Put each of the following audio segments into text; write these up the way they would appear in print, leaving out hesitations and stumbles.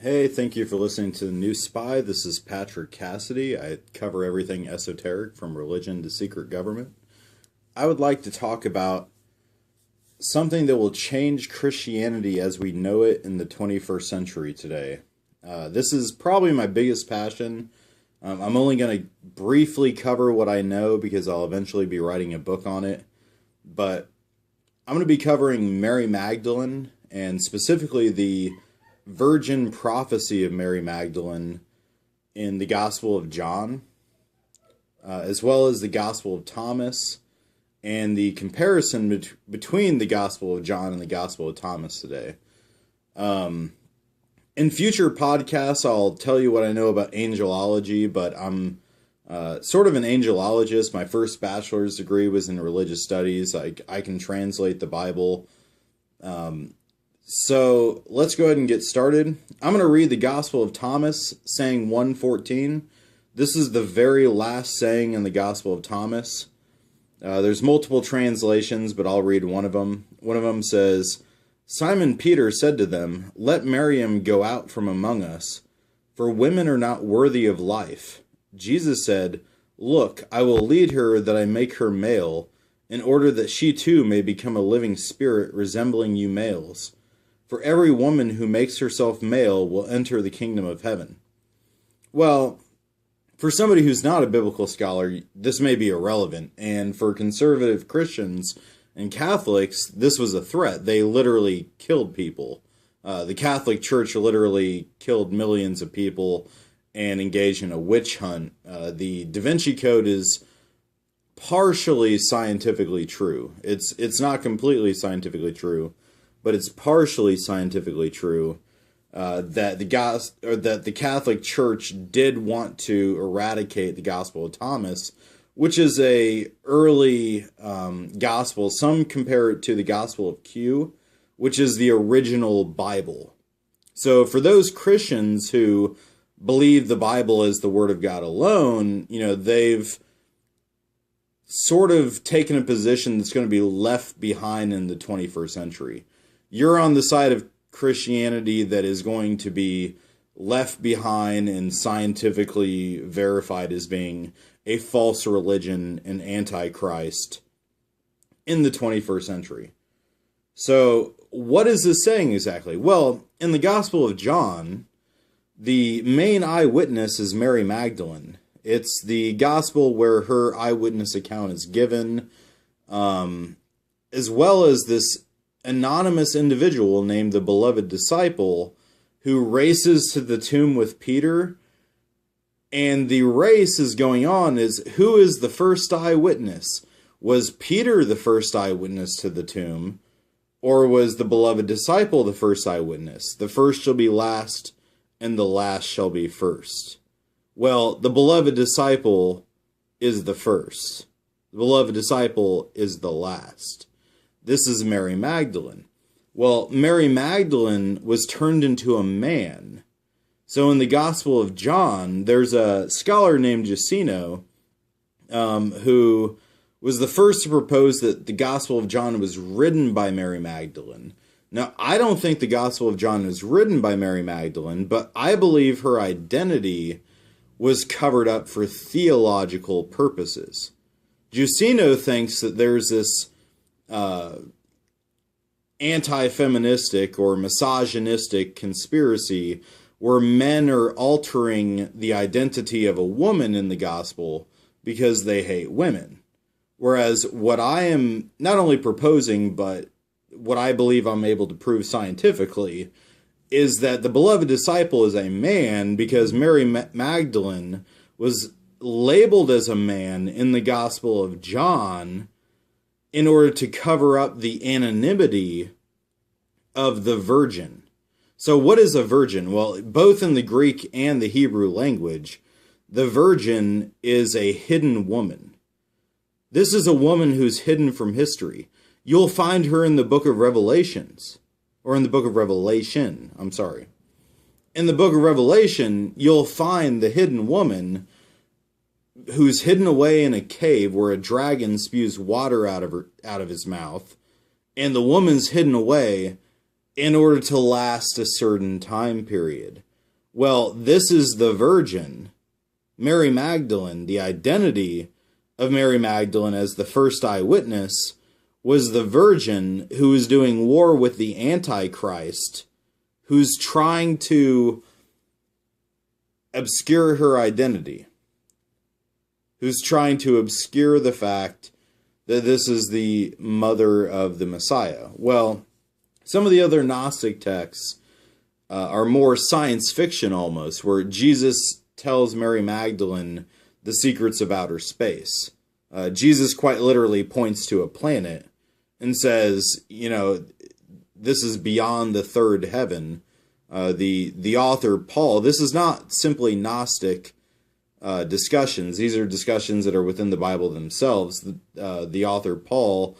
Hey, thank you for listening to The New Spy. This is Patrick Cassidy. I cover everything esoteric from religion to secret government. I would like to talk about something that will change Christianity as we know it in the 21st century today. This is probably my biggest passion. I'm only going to briefly cover what I know because I'll eventually be writing a book on it. But I'm going to be covering Mary Magdalene and specifically the virgin prophecy of Mary Magdalene in the Gospel of John, as well as the Gospel of Thomas, and the comparison between the Gospel of John and the Gospel of Thomas today. In future podcasts, I'll tell you what I know about angelology, but I'm sort of an angelologist. My first bachelor's degree was in religious studies. I can translate the Bible. So let's go ahead and get started. I'm going to read the Gospel of Thomas, saying 1:14. This is the very last saying in the Gospel of Thomas. There's multiple translations, but I'll read one of them. One of them says, "Simon Peter said to them, 'Let Miriam go out from among us, for women are not worthy of life.' Jesus said, 'Look, I will lead her that I make her male, in order that she too may become a living spirit resembling you males. For every woman who makes herself male will enter the kingdom of heaven.'" Well, for somebody who's not a biblical scholar, this may be irrelevant. And for conservative Christians and Catholics, this was a threat. They literally killed people. The Catholic Church literally killed millions of people and engaged in a witch hunt. The Da Vinci Code is partially scientifically true. It's not completely scientifically true, but it's partially scientifically true that the Catholic Church did want to eradicate the Gospel of Thomas, which is a early gospel. Some compare it to the Gospel of Q, which is the original Bible. So for those Christians who believe the Bible is the Word of God alone, they've sort of taken a position that's going to be left behind in the 21st century. You're on the side of Christianity that is going to be left behind and scientifically verified as being a false religion and antichrist in the 21st century. So what is this saying exactly? Well, in the Gospel of John, the main eyewitness is Mary Magdalene. It's the gospel where her eyewitness account is given, as well as this anonymous individual named the beloved disciple who races to the tomb with Peter. And the race is going on is who is the first eyewitness? Was Peter the first eyewitness to the tomb? Or was the beloved disciple the first eyewitness? The first shall be last, and the last shall be first. Well, the beloved disciple is the first. The beloved disciple is the last. This is Mary Magdalene. Well, Mary Magdalene was turned into a man. So in the Gospel of John, there's a scholar named Jusino who was the first to propose that the Gospel of John was written by Mary Magdalene. Now, I don't think the Gospel of John was written by Mary Magdalene, but I believe her identity was covered up for theological purposes. Jusino thinks that there's this anti-feministic or misogynistic conspiracy where men are altering the identity of a woman in the gospel because they hate women. Whereas what I am not only proposing, but what I believe I'm able to prove scientifically is that the beloved disciple is a man because Mary Magdalene was labeled as a man in the Gospel of John in order to cover up the anonymity of the virgin. So what is a virgin? Well, both in the Greek and the Hebrew language, the virgin is a hidden woman. This is a woman who's hidden from history. You'll find her in the book of Revelations, or in the book of Revelation, I'm sorry. In the book of Revelation, you'll find the hidden woman who's hidden away in a cave where a dragon spews water out of his mouth, and the woman's hidden away in order to last a certain time period. Well, this is the virgin, Mary Magdalene. The identity of Mary Magdalene as the first eyewitness was the virgin who is doing war with the Antichrist, who's trying to obscure her identity, who's trying to obscure the fact that this is the mother of the Messiah. Well, some of the other Gnostic texts are more science fiction almost, where Jesus tells Mary Magdalene the secrets of outer space. Jesus quite literally points to a planet and says, this is beyond the third heaven. The author, Paul, this is not simply Gnostic discussions. These are discussions that are within the Bible themselves. The author, Paul,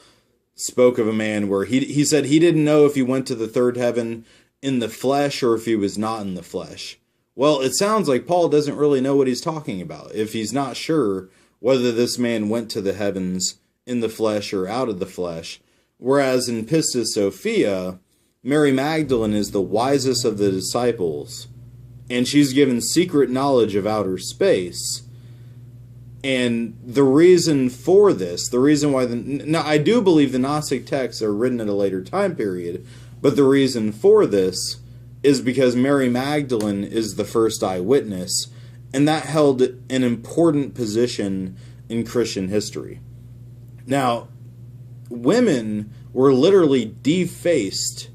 spoke of a man where he said he didn't know if he went to the third heaven in the flesh or if he was not in the flesh. Well, it sounds like Paul doesn't really know what he's talking about if he's not sure whether this man went to the heavens in the flesh or out of the flesh. Whereas in Pistis Sophia, Mary Magdalene is the wisest of the disciples, and she's given secret knowledge of outer space. And the reason for this, the reason why now I do believe the Gnostic texts are written at a later time period, but the reason for this is because Mary Magdalene is the first eyewitness, and that held an important position in Christian history. Now, women were literally defaced,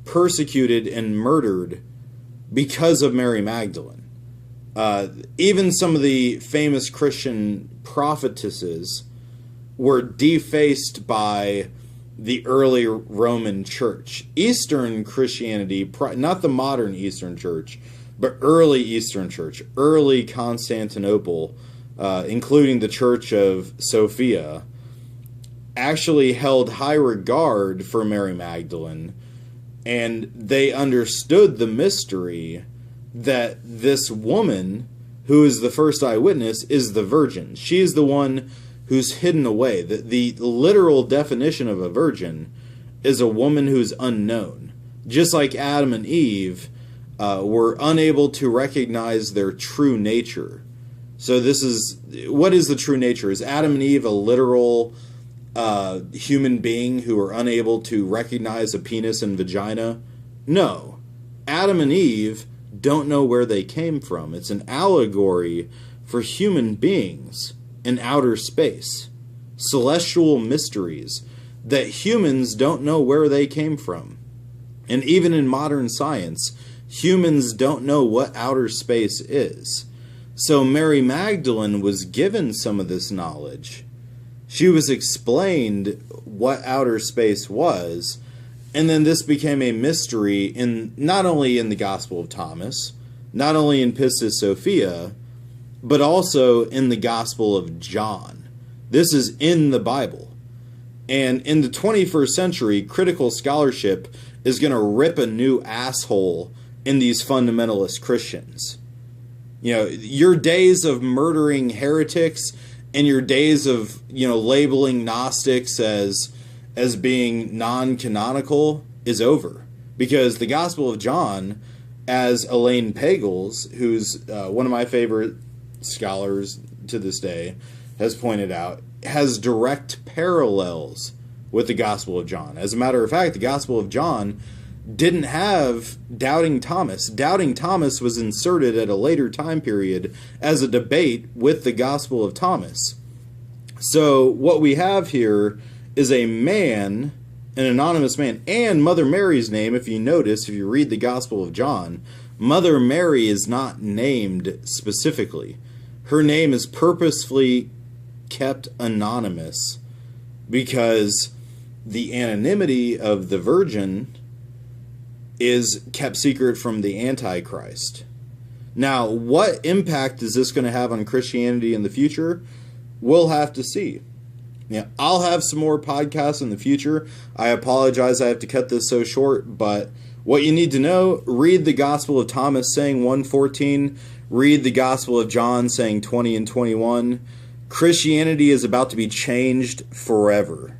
persecuted, and murdered because of Mary Magdalene. Even some of the famous Christian prophetesses were defaced by the early Roman Church. Eastern Christianity, not the modern Eastern Church, but early Eastern Church, early Constantinople, including the Church of Sophia, actually held high regard for Mary Magdalene, and they understood the mystery that this woman, who is the first eyewitness, is the virgin. She is the one who's hidden away. The literal definition of a virgin is a woman who's unknown. Just like Adam and Eve were unable to recognize their true nature. So what is the true nature? Is Adam and Eve a literal human being who are unable to recognize a penis and vagina? No. Adam and Eve don't know where they came from. It's an allegory for human beings in outer space. Celestial mysteries that humans don't know where they came from. And even in modern science, humans don't know what outer space is. So Mary Magdalene was given some of this knowledge. She was explained what outer space was, and then this became a mystery in not only in the Gospel of Thomas, not only in Pistis Sophia, but also in the Gospel of John. This is in the Bible. And in the 21st century, critical scholarship is going to rip a new asshole in these fundamentalist Christians. Your days of murdering heretics and your days of, labeling Gnostics as being non-canonical is over. Because the Gospel of John, as Elaine Pagels, who's one of my favorite scholars to this day, has pointed out, has direct parallels with the Gospel of John. As a matter of fact, the Gospel of John didn't have Doubting Thomas. Doubting Thomas was inserted at a later time period as a debate with the Gospel of Thomas. So what we have here is a man, an anonymous man, and Mother Mary's name. If you notice, if you read the Gospel of John, Mother Mary is not named specifically. Her name is purposefully kept anonymous because the anonymity of the Virgin is kept secret from the Antichrist. Now, what impact is this going to have on Christianity in the future? We'll have to see. Yeah, I'll have some more podcasts in the future. I apologize I have to cut this so short, but what you need to know, read the Gospel of Thomas saying 1:14, read the Gospel of John saying 20 and 21. Christianity is about to be changed forever.